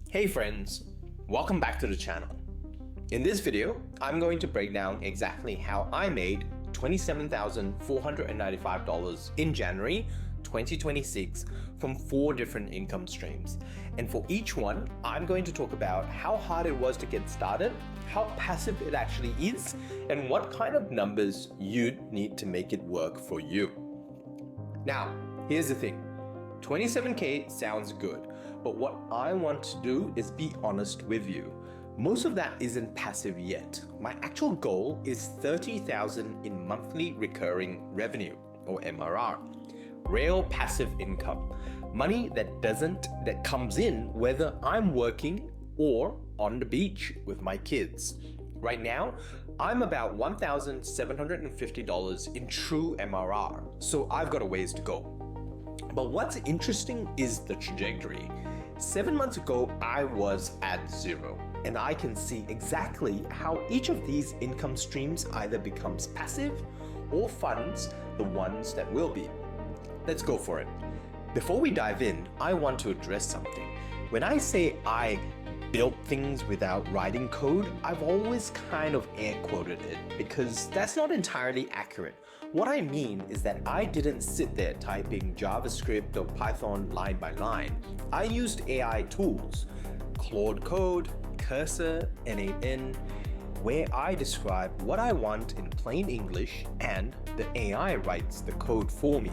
Hey friends, welcome back to the channel. In this video, I'm going to break down exactly how I made $27,495 in January 2026 from 4 different income streams. And for each one, I'm going to talk about how hard it was to get started, how passive it actually is, and what kind of numbers you'd need to make it work for you. Now, here's the thing. 27K sounds good, but what I want to do is be honest with you. Most of that isn't passive yet. My actual goal is $30,000 in monthly recurring revenue, or MRR. Real passive income. Money that comes in whether I'm working or on the beach with my kids. Right now, I'm about $1,750 in true MRR, so I've got a ways to go. But what's interesting is the trajectory. 7 months ago, I was at 0, and I can see exactly how each of these income streams either becomes passive or funds the ones that will be. Let's go for it. Before we dive in, I want to address something. When I say I built things without writing code, I've always kind of air quoted it because that's not entirely accurate. What I mean is that I didn't sit there typing JavaScript or Python line by line. I used AI tools, Claude Code, Cursor, N8N, where I describe what I want in plain English and the AI writes the code for me.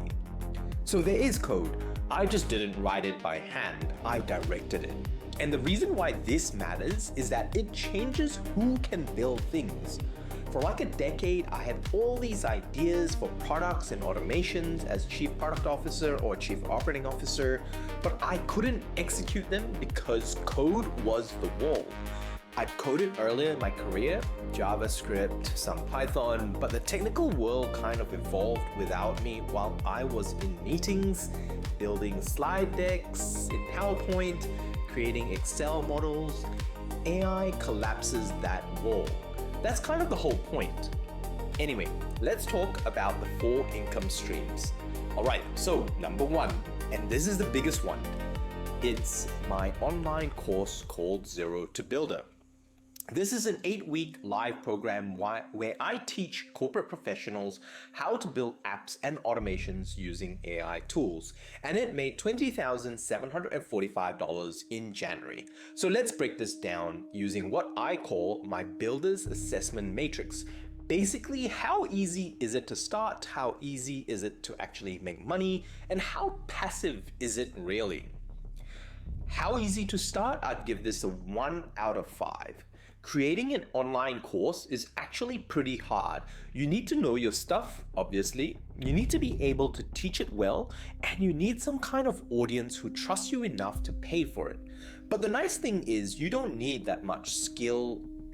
So there is code, I just didn't write it by hand, I directed it. And the reason why this matters is that it changes who can build things. For like a decade, I had all these ideas for products and automations as Chief Product Officer or Chief Operating Officer, but I couldn't execute them because code was the wall. I'd coded earlier in my career, JavaScript, some Python, but the technical world kind of evolved without me while I was in meetings, building slide decks in PowerPoint, creating Excel models. AI collapses that wall. That's kind of the whole point. Anyway, let's talk about the 4 income streams. Alright, so number 1, and this is the biggest one. It's my online course called Zero to Builder. This is an 8-week live program where I teach corporate professionals how to build apps and automations using AI tools. And it made $20,745 in January. So let's break this down using what I call my Builder's Assessment Matrix. Basically, how easy is it to start? How easy is it to actually make money? And how passive is it really? How easy to start? I'd give this a 1 out of 5. Creating an online course is actually pretty hard. You need to know your stuff, obviously. You need to be able to teach it well, and you need some kind of audience who trusts you enough to pay for it. But the nice thing is you don't need that much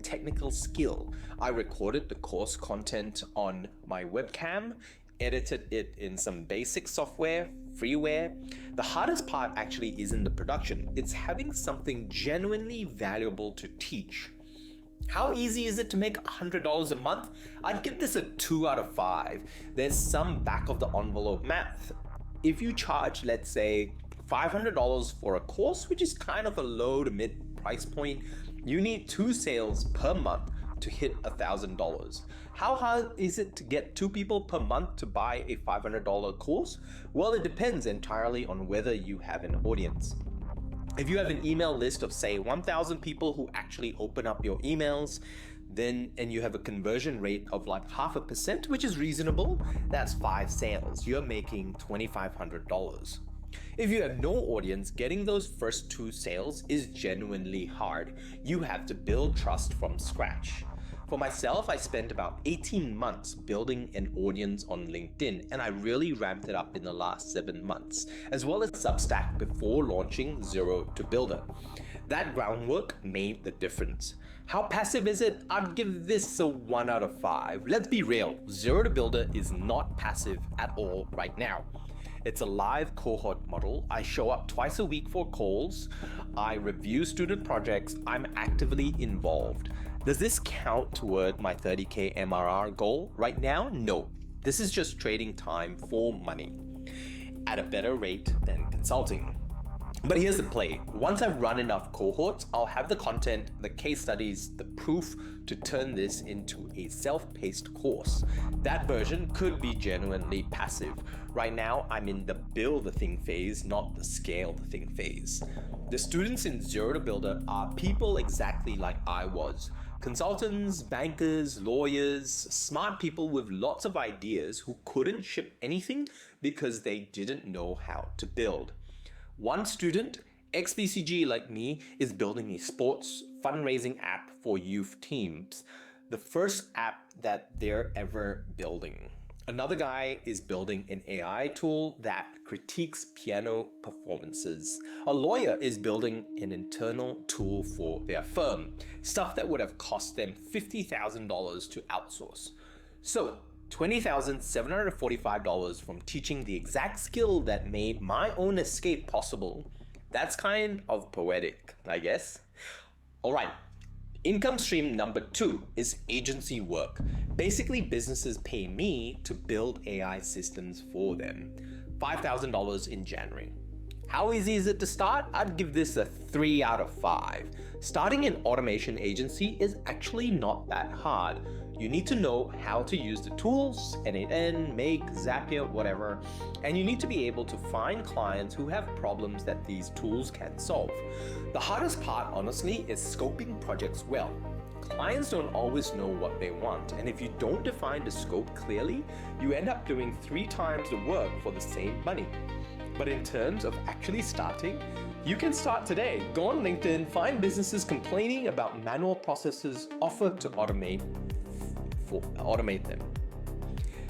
technical skill. I recorded the course content on my webcam, edited it in some basic software, freeware. The hardest part actually isn't the production. It's having something genuinely valuable to teach. How easy is it to make $100 a month? I'd give this a 2 out of 5. There's some back of the envelope math. If you charge, let's say, $500 for a course, which is kind of a low to mid price point, you need 2 sales per month to hit $1,000. How hard is it to get 2 people per month to buy a $500 course? Well, it depends entirely on whether you have an audience. If you have an email list of say 1,000 people who actually open up your emails, and you have a conversion rate of like 0.5%, which is reasonable, that's 5 sales. You're making $2,500. If you have no audience, getting those first 2 sales is genuinely hard. You have to build trust from scratch. For myself, I spent about 18 months building an audience on LinkedIn, and I really ramped it up in the last 7 months, as well as Substack before launching Zero to Builder. That groundwork made the difference. How passive is it? I'd give this a 1 out of 5. Let's be real, Zero to Builder is not passive at all right now. It's a live cohort model. I show up twice a week for calls. I review student projects. I'm actively involved. Does this count toward my 30K MRR goal? Right now, no. This is just trading time for money at a better rate than consulting. But here's the play. Once I've run enough cohorts, I'll have the content, the case studies, the proof to turn this into a self-paced course. That version could be genuinely passive. Right now, I'm in the build the thing phase, not the scale the thing phase. The students in Zero to Builder are people exactly like I was. Consultants, bankers, lawyers, smart people with lots of ideas who couldn't ship anything because they didn't know how to build. One student, ex-BCG like me, is building a sports fundraising app for youth teams. The first app that they're ever building. Another guy is building an AI tool that critiques piano performances. A lawyer is building an internal tool for their firm, stuff that would have cost them $50,000 to outsource. So, $20,745 from teaching the exact skill that made my own escape possible. That's kind of poetic, I guess. All right. Income stream number 2 is agency work. Basically, businesses pay me to build AI systems for them. $5,000 in January. How easy is it to start? I'd give this a 3 out of 5. Starting an automation agency is actually not that hard. You need to know how to use the tools, N8N, Make, Zapier, whatever, and you need to be able to find clients who have problems that these tools can solve. The hardest part, honestly, is scoping projects well. Clients don't always know what they want, and if you don't define the scope clearly, you end up doing 3 times the work for the same money. But in terms of actually starting, you can start today. Go on LinkedIn, find businesses complaining about manual processes, offer to automate them.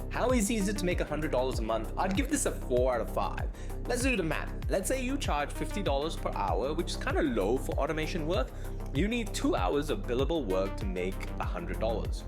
How easy is it to make $100 a month? I'd give this a 4 out of 5. Let's do the math. Let's say you charge $50 per hour, which is kind of low for automation work. You need 2 hours of billable work to make $100.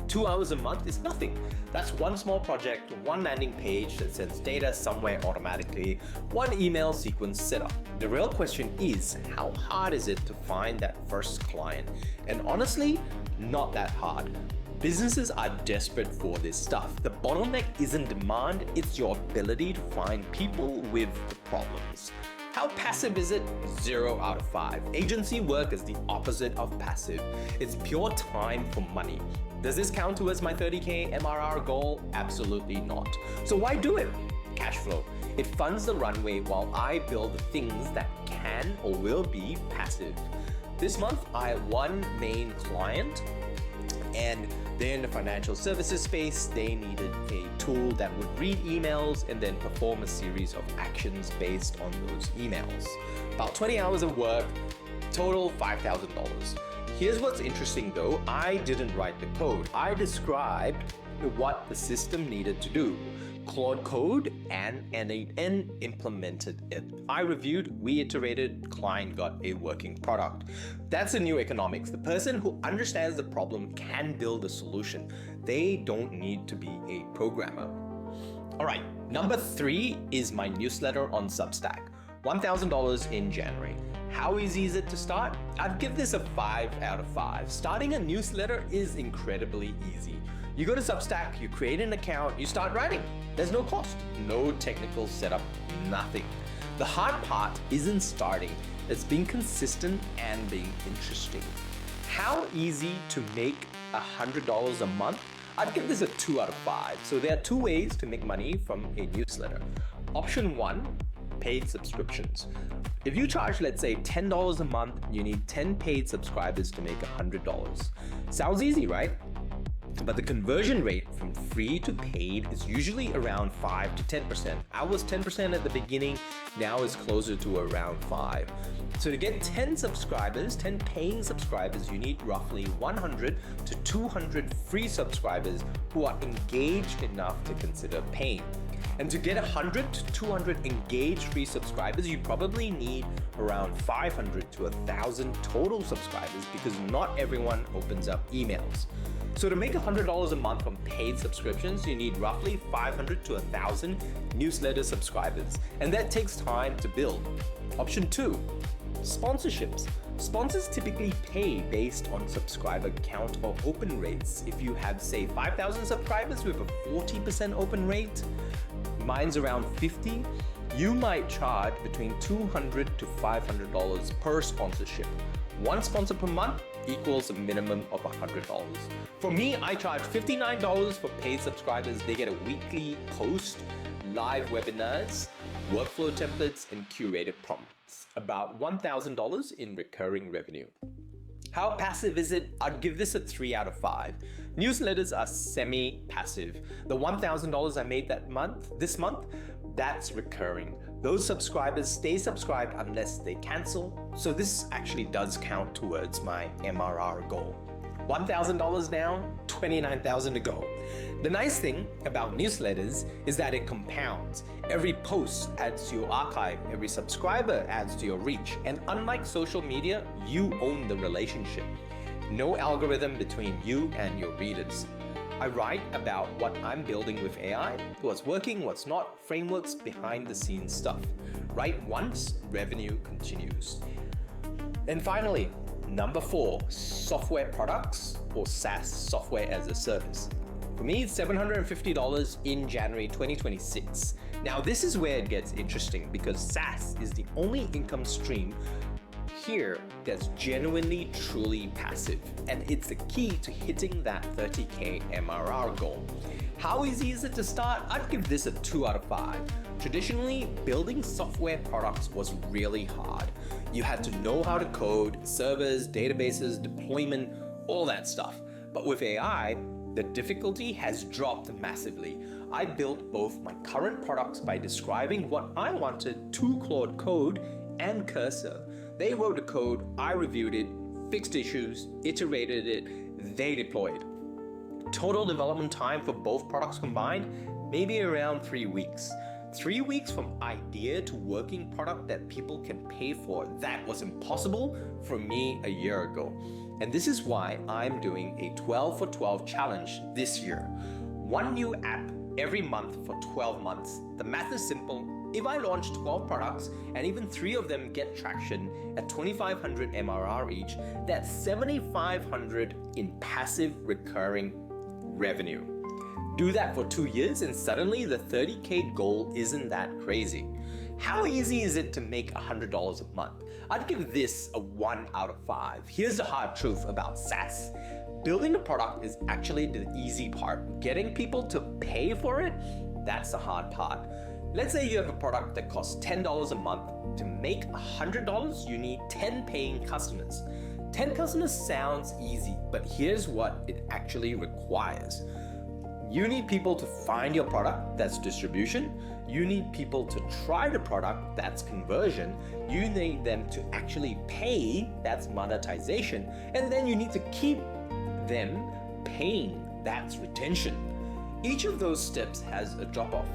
2 hours a month is nothing. That's one small project, one landing page that sends data somewhere automatically, one email sequence setup. The real question is, how hard is it to find that first client? And honestly, not that hard. Businesses are desperate for this stuff. The bottleneck isn't demand, it's your ability to find people with the problems. How passive is it? 0 out of 5. Agency work is the opposite of passive. It's pure time for money. Does this count towards my 30K MRR goal? Absolutely not. So why do it? Cash flow. It funds the runway while I build the things that can or will be passive. This month, I had one main client, and they're in the financial services space. They needed a tool that would read emails and then perform a series of actions based on those emails. About 20 hours of work, total $5,000. Here's what's interesting though, I didn't write the code. I described what the system needed to do. Claude Code and N8N implemented it. I reviewed, we iterated, client got a working product. That's the new economics. The person who understands the problem can build a solution. They don't need to be a programmer. All right, number 3 is my newsletter on Substack. $1,000 in January. How easy is it to start? I'd give this a 5 out of 5. Starting a newsletter is incredibly easy. You go to Substack, you create an account, you start writing. There's no cost, no technical setup, nothing. The hard part isn't starting, it's being consistent and being interesting. How easy to make $100 a month? I'd give this a 2 out of 5. So there are 2 ways to make money from a newsletter. Option 1, paid subscriptions. If you charge, let's say, $10 a month, you need 10 paid subscribers to make $100. Sounds easy, right? But the conversion rate from free to paid is usually around 5 to 10%. I was 10% at the beginning, now it's closer to around 5. So to get 10 subscribers, 10 paying subscribers, you need roughly 100 to 200 free subscribers who are engaged enough to consider paying. And to get 100 to 200 engaged free subscribers, you probably need around 500 to 1,000 total subscribers because not everyone opens up emails. So to make $100 a month from paid subscriptions, you need roughly 500 to 1,000 newsletter subscribers, and that takes time to build. Option 2, sponsorships. Sponsors typically pay based on subscriber count or open rates. If you have, say, 5,000 subscribers with a 40% open rate, mine's around 50, you might charge between $200 to $500 per sponsorship. One sponsor per month equals a minimum of $100. For me, I charge $59 for paid subscribers. They get a weekly post, live webinars, workflow templates, and curated prompts. About $1,000 in recurring revenue. How passive is it? I'd give this a 3 out of 5. Newsletters are semi-passive. The $1,000 I made this month, that's recurring. Those subscribers stay subscribed unless they cancel. So this actually does count towards my MRR goal. $1,000 down, $29,000 to go. The nice thing about newsletters is that it compounds. Every post adds to your archive, every subscriber adds to your reach. And unlike social media, you own the relationship. No algorithm between you and your readers. I write about what I'm building with AI, what's working, what's not, frameworks, behind the scenes stuff. Write once, revenue continues. And finally, number 4, software products or SaaS, software as a service. For me, it's $750 in January 2026. Now, this is where it gets interesting because SaaS is the only income stream here that's genuinely truly passive, and it's the key to hitting that 30K MRR goal. How easy is it to start? I'd give this a 2 out of 5. Traditionally, building software products was really hard. You had to know how to code, servers, databases, deployment, all that stuff. But with AI, the difficulty has dropped massively. I built both my current products by describing what I wanted to Claude Code and Cursor. They wrote the code, I reviewed it, fixed issues, iterated it, they deployed. Total development time for both products combined, maybe around 3 weeks. 3 weeks from idea to working product that people can pay for. That was impossible for me a year ago. And this is why I'm doing a 12 for 12 challenge this year. One new app every month for 12 months. The math is simple. If I launch 12 products and even 3 of them get traction at 2,500 MRR each, that's 7,500 in passive recurring revenue. Do that for 2 years and suddenly the 30K goal isn't that crazy. How easy is it to make $100 a month? I'd give this a 1 out of 5. Here's the hard truth about SaaS. Building a product is actually the easy part. Getting people to pay for it, that's the hard part. Let's say you have a product that costs $10 a month. To make $100, you need 10 paying customers. 10 customers sounds easy, but here's what it actually requires. You need people to find your product, that's distribution. You need people to try the product, that's conversion. You need them to actually pay, that's monetization. And then you need to keep them paying, that's retention. Each of those steps has a drop-off.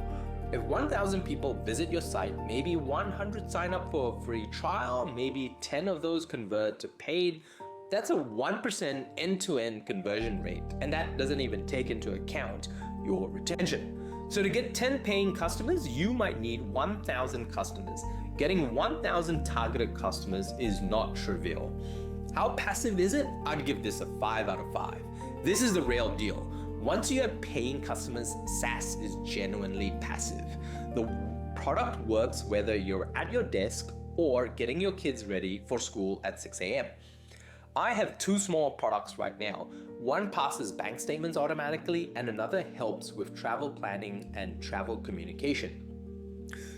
If 1,000 people visit your site, maybe 100 sign up for a free trial, maybe 10 of those convert to paid. That's a 1% end-to-end conversion rate, and that doesn't even take into account your retention. So to get 10 paying customers, you might need 1,000 customers. Getting 1,000 targeted customers is not trivial. How passive is it? I'd give this a 5 out of 5. This is the real deal. Once you have paying customers, SaaS is genuinely passive. The product works whether you're at your desk or getting your kids ready for school at 6 a.m. I have 2 small products right now. One passes bank statements automatically and another helps with travel planning and travel communication.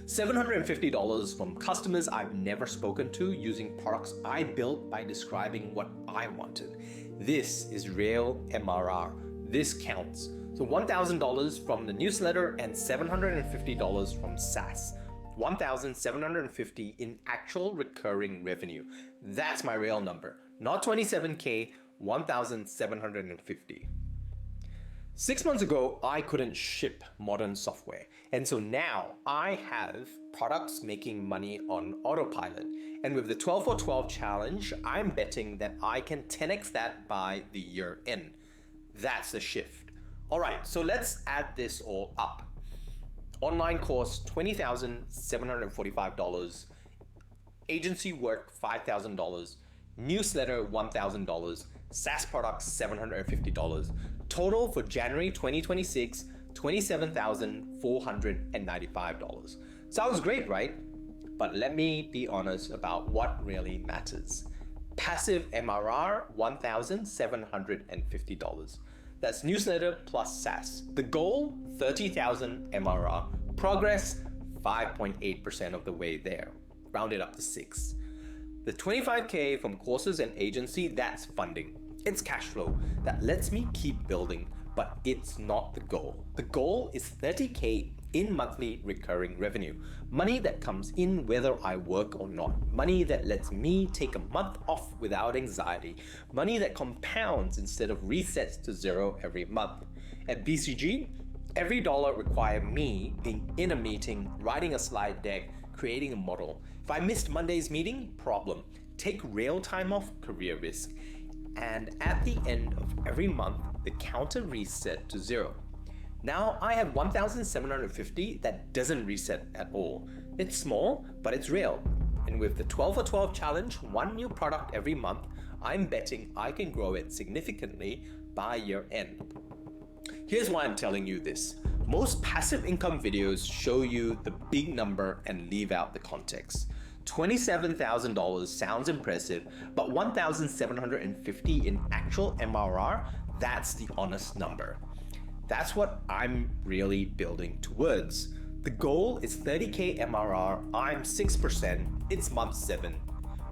$750 from customers I've never spoken to using products I built by describing what I wanted. This is real MRR. This counts. So $1,000 from the newsletter and $750 from SaaS. $1,750 in actual recurring revenue. That's my real number. Not 27K, 1,750. 6 months ago, I couldn't ship modern software. And so now I have products making money on autopilot. And with the 12 for 12 challenge, I'm betting that I can 10x that by the year end. That's the shift. All right, so let's add this all up. Online course, $20,745. Agency work, $5,000. Newsletter, $1,000. SaaS products, $750. Total for January 2026, $27,495. Sounds great, right? But let me be honest about what really matters. Passive MRR, $1,750. That's newsletter plus SaaS. The goal, 30,000 MRR. Progress, 5.8% of the way there. Round it up to 6. The 25K from courses and agency, that's funding. It's cash flow that lets me keep building, but it's not the goal. The goal is 30K in monthly recurring revenue. Money that comes in whether I work or not. Money that lets me take a month off without anxiety. Money that compounds instead of resets to zero every month. At BCG, every dollar requires me being in a meeting, writing a slide deck, creating a model. If I missed Monday's meeting, problem. Take real time off, career risk. And at the end of every month, the counter reset to zero. Now I have 1,750 that doesn't reset at all. It's small, but it's real. And with the 12 for 12 challenge, one new product every month, I'm betting I can grow it significantly by year end. Here's why I'm telling you this. Most passive income videos show you the big number and leave out the context. $27,000 sounds impressive, but 1,750 in actual MRR, that's the honest number. That's what I'm really building towards. The goal is 30K MRR, I'm 6%, it's month 7.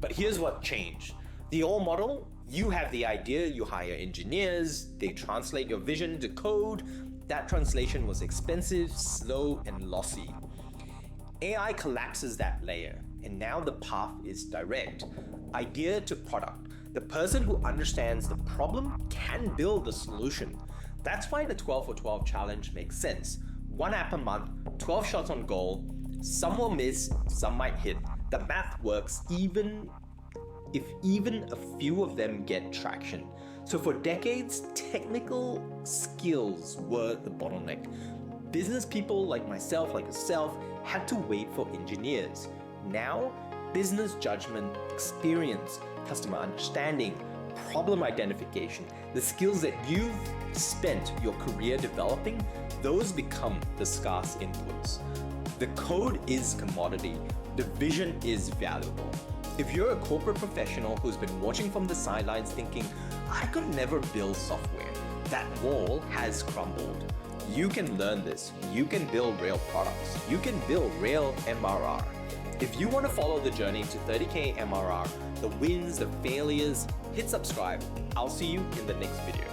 But here's what changed. The old model, you have the idea, you hire engineers, they translate your vision to code. That translation was expensive, slow, and lossy. AI collapses that layer, and now the path is direct. Idea to product. The person who understands the problem can build the solution. That's why the 12 for 12 challenge makes sense. One app a month, 12 shots on goal. Some will miss, some might hit. The math works even if a few of them get traction. So for decades, technical skills were the bottleneck. Business people like myself, like yourself, had to wait for engineers. Now, business judgment, experience, customer understanding, problem identification, the skills that you've spent your career developing, those become the scarce inputs. The code is commodity, the vision is valuable. If you're a corporate professional who's been watching from the sidelines thinking, I could never build software, that wall has crumbled. You can learn this. You can build real products. You can build real MRR. If you want to follow the journey to 30K MRR, the wins, the failures, hit subscribe. I'll see you in the next video.